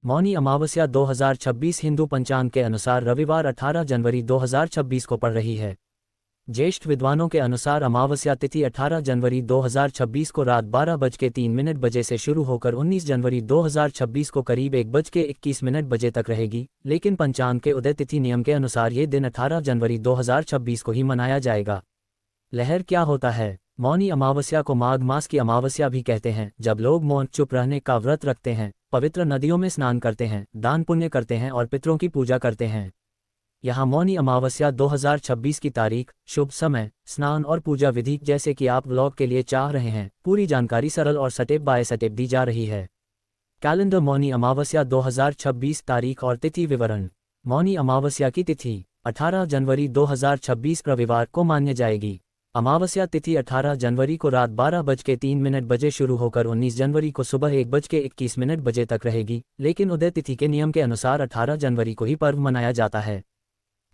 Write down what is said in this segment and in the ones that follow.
मौनी अमावस्या 2026 हिंदू पंचांग के अनुसार रविवार 18 जनवरी 2026 को पड़ रही है। ज्येष्ठ विद्वानों के अनुसार अमावस्या तिथि 18 जनवरी 2026 को रात 12:03 बजे से शुरू होकर 19 जनवरी 2026 को करीब 1:21 बजे तक रहेगी, लेकिन पंचांग के उदय तिथि नियम के अनुसार ये दिन 18 जनवरी 2026 को ही मनाया जाएगा। लहर क्या होता है? मौनी अमावस्या को माघ मास की अमावस्या भी कहते हैं, जब लोग मौन चुप रहने का व्रत रखते हैं, पवित्र नदियों में स्नान करते हैं, दान पुण्य करते हैं और पितरों की पूजा करते हैं। यहाँ मौनी अमावस्या 2026 की तारीख, शुभ समय, स्नान और पूजा विधि जैसे कि आप व्लॉग के लिए चाह रहे हैं, पूरी जानकारी सरल और स्टेप बाय स्टेप दी जा रही है। कैलेंडर मौनी अमावस्या 2026 तारीख और तिथि विवरण। मौनी अमावस्या की तिथि 18 जनवरी 2026 रविवार को मान्य जाएगी। अमावस्या तिथि 18 जनवरी को रात 12:03 बजे शुरू होकर 19 जनवरी को सुबह 1:21 बजे तक रहेगी, लेकिन उदय तिथि के नियम के अनुसार 18 जनवरी को ही पर्व मनाया जाता है।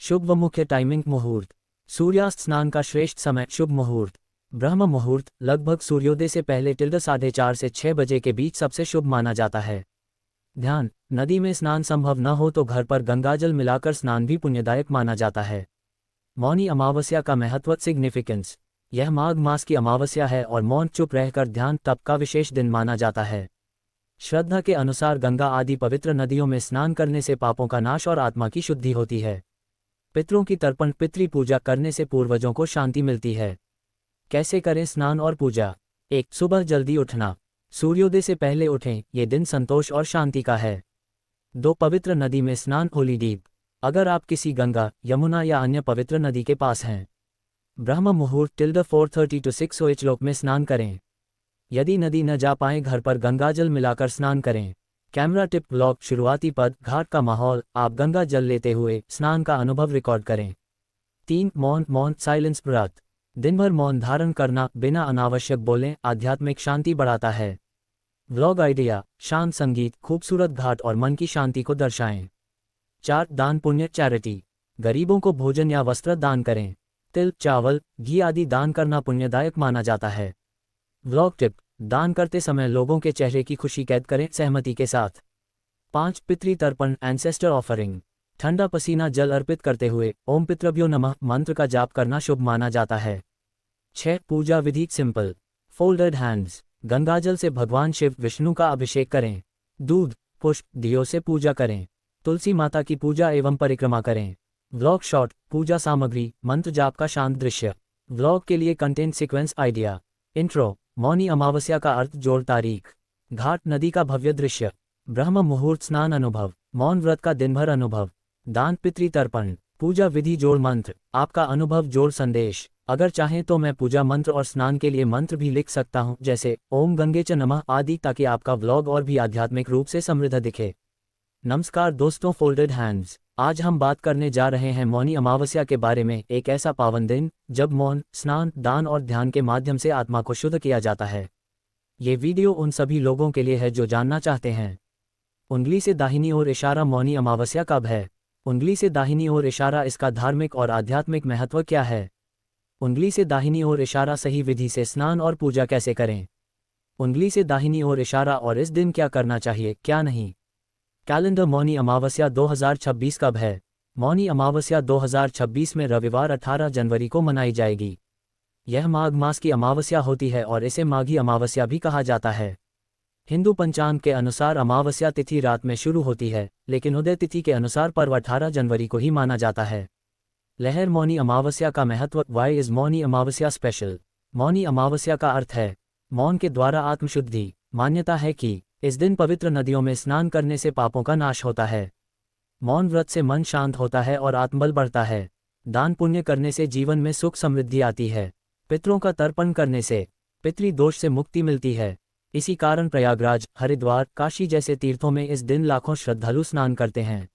शुभ व मुख्य टाइमिंग। मुहूर्त। सूर्यास्त स्नान का श्रेष्ठ समय। शुभ मुहूर्त ब्रह्म मुहूर्त लगभग सूर्योदय से पहले 4:30 से 6 बजे के बीच सबसे शुभ माना जाता है। ध्यान, नदी में स्नान संभव न हो तो घर पर गंगाजल मिलाकर स्नान भी पुण्यदायक माना जाता है। मौनी अमावस्या का महत्व। सिग्निफिकेंस। यह माघ मास की अमावस्या है और मौन चुप रहकर ध्यान तप का विशेष दिन माना जाता है। श्रद्धा के अनुसार गंगा आदि पवित्र नदियों में स्नान करने से पापों का नाश और आत्मा की शुद्धि होती है। पितरों की तर्पण पितृ पूजा करने से पूर्वजों को शांति मिलती है। कैसे करें स्नान और पूजा? 1. सुबह जल्दी उठना। सूर्योदय से पहले उठें, ये दिन संतोष और शांति का है। 2. पवित्र नदी में स्नान। होली डीप। अगर आप किसी गंगा, यमुना या अन्य पवित्र नदी के पास हैं। ब्रह्म मुहूर्त 4:30 to 6 OH लोक में स्नान करें। यदि नदी न जा पाएं, घर पर गंगाजल मिलाकर स्नान करें। Camera tip. व्लॉग शुरुआती पद। घाट का माहौल। आप गंगा जल लेते हुए स्नान का अनुभव रिकॉर्ड करें। 3. मौन साइलेंस व्रत। दिन भर मौन धारण करना, बिना अनावश्यक बोलें, आध्यात्मिक शांति बढ़ाता है। Vlog idea. शांत संगीत, खूबसूरत घाट और मन की शांति को दर्शाएं। 4. दान पुण्य चैरिटी। गरीबों को भोजन या वस्त्र दान करें। तिल, चावल, घी आदि दान करना पुण्यदायक माना जाता है। Vlog tip. दान करते समय लोगों के चेहरे की खुशी कैद करें सहमति के साथ। 5. पितृ तर्पण एंसेस्टर ऑफरिंग। ठंडा पसीना जल अर्पित करते हुए ओम पितृभ्यो नमः मंत्र का जाप करना शुभ माना जाता है। 6. पूजा विधि। सिंपल। Folded hands. गंगाजल से भगवान शिव विष्णु का अभिषेक करें। दूध, पुष्प, दियो से पूजा करें। तुलसी माता की पूजा एवं परिक्रमा करें। Vlog shot. पूजा सामग्री, मंत्र जाप का शांत दृश्य। व्लॉग के लिए content sequence idea. Intro. Mauni Amavasya का अर्थ जोड़। तारीख। घाट नदी का भव्य दृश्य। ब्रह्म मुहूर्त स्नान अनुभव। मौन व्रत का दिन भर अनुभव। दान पितृ तर्पण। पूजा विधि जोड़ मंत्र। आपका अनुभव जोड़ संदेश। अगर चाहें तो मैं पूजा मंत्र और स्नान के लिए मंत्र भी लिख सकता हूं, जैसे ओम गंगे च नमः आदि, ताकि आपका व्लॉग और भी आध्यात्मिक रूप से समृद्ध दिखे। नमस्कार दोस्तों, फोल्डेड हैंड्स। आज हम बात करने जा रहे हैं मौनी अमावस्या के बारे में, एक ऐसा पावन दिन जब मौन, स्नान, दान और ध्यान के माध्यम से आत्मा को शुद्ध किया जाता है। ये वीडियो उन सभी लोगों के लिए है जो जानना चाहते हैं। उंगली से दाहिनी ओर इशारा। मौनी अमावस्या कब है? उंगली से दाहिनी ओर इशारा, इसका धार्मिक और आध्यात्मिक महत्व क्या है? उंगली से दाहिनी ओर इशारा सही विधि से स्नान और पूजा कैसे करें? उंगली से दाहिनी ओर इशारा और इस दिन क्या करना चाहिए, क्या नहीं? कैलेंडर मौनी अमावस्या 2026 कब है? मौनी अमावस्या 2026 में रविवार 18 जनवरी को मनाई जाएगी। यह माघ मास की अमावस्या होती है और इसे माघी अमावस्या भी कहा जाता है। हिंदू पंचांग के अनुसार अमावस्या तिथि रात में शुरू होती है, लेकिन उदय तिथि के अनुसार पर्व 18 जनवरी को ही माना जाता है। लहर मौनी अमावस्या का महत्व। Y is Mauni Amavasya special? Mauni Amavasya का अर्थ है मौन के द्वारा आत्मशुद्धि। मान्यता है कि इस दिन पवित्र नदियों में स्नान करने से पापों का नाश होता है। मौन व्रत से मन शांत होता है और आत्मबल बढ़ता है। दान पुण्य करने से जीवन में सुख समृद्धि आती है। पितरों का तर्पण करने से पितृ दोष से मुक्ति मिलती है। इसी कारण प्रयागराज, हरिद्वार, काशी जैसे तीर्थों में इस दिन लाखों श्रद्धालु स्नान करते हैं।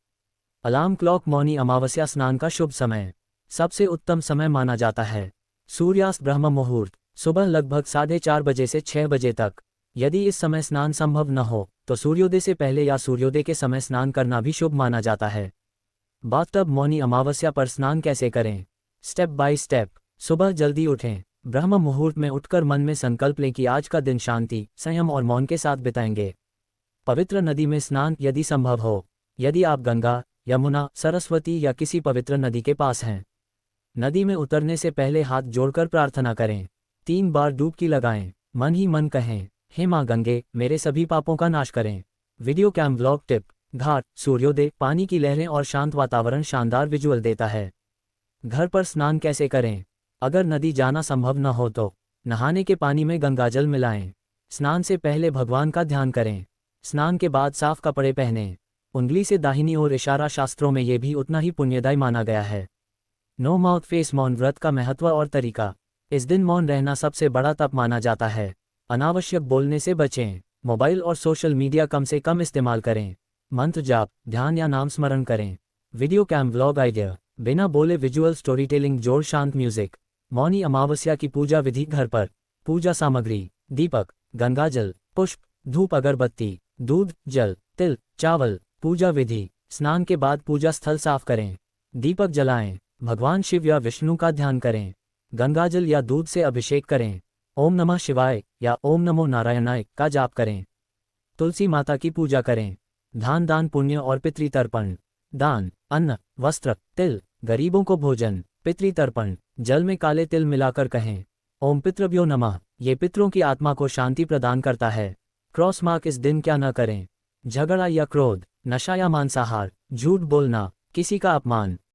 Alarm clock. मौनी अमावस्या स्नान का शुभ समय। सबसे उत्तम समय माना जाता है सूर्यास्त ब्रह्म मुहूर्त, सुबह लगभग 4:30 बजे से 6 बजे तक। यदि इस समय स्नान संभव न हो तो सूर्योदय से पहले या सूर्योदय के समय स्नान करना भी शुभ माना जाता है। बाथटब। मौनी अमावस्या पर स्नान कैसे करें? Step by step. सुबह जल्दी उठें। ब्रह्म मुहूर्त में उठकर मन में संकल्प लें कि आज का दिन शांति, संयम और मौन के साथ बिताएंगे। पवित्र नदी में स्नान यदि संभव हो। यदि आप गंगा, यमुना, सरस्वती या किसी पवित्र नदी के पास हैं, नदी में उतरने से पहले हाथ जोड़कर प्रार्थना करें। 3 बार डुबकी लगाएं। मन ही मन कहें, हे माँ गंगे, मेरे सभी पापों का नाश करें। Video cam vlog tip. Ghat, सूर्योदय, पानी की लहरें और शांत वातावरण शानदार विजुअल देता है। घर पर स्नान कैसे करें? अगर नदी जाना संभव न हो तो नहाने के पानी में गंगाजल मिलाएं। स्नान से पहले भगवान का ध्यान करें। स्नान के बाद साफ कपड़े पहनें। उंगली से दाहिनी ओर इशारा, शास्त्रों में ये भी उतना ही पुण्यदायी माना गया है। नो माउथ फेस मौन व्रत का महत्व और तरीका। इस दिन मौन रहना सबसे बड़ा तप माना जाता है। अनावश्यक बोलने से बचें। मोबाइल और सोशल मीडिया कम से कम इस्तेमाल करें। मंत्र जाप, ध्यान या नाम स्मरण करें। Video cam vlog idea. बिना बोले विजुअल स्टोरी टेलिंग जोड़ शांत म्यूजिक। मौनी अमावस्या की पूजा विधि घर पर। पूजा सामग्री: दीपक, गंगाजल, पुष्प, धूप, अगरबत्ती, दूध, जल, तिल, चावल। पूजा विधि: स्नान के बाद पूजा स्थल साफ करें। दीपक जलाएं। भगवान शिव या विष्णु का ध्यान करें। गंगाजल या दूध से अभिषेक करें। ओम नमः शिवाय या ओम नमो नारायणाय का जाप करें। तुलसी माता की पूजा करें। दान, पुण्य और पितृतर्पण। दान: अन्न, वस्त्र, तिल, गरीबों को भोजन। पितृतर्पण: जल में काले तिल मिलाकर कहें, ओम पितृभ्यो नमः। ये पितरों की आत्मा को शांति प्रदान करता है। क्रॉस मार्क: इस दिन क्या न करें? झगड़ा या क्रोध, नशा या मांसाहार, झूठ बोलना, किसी का अपमान।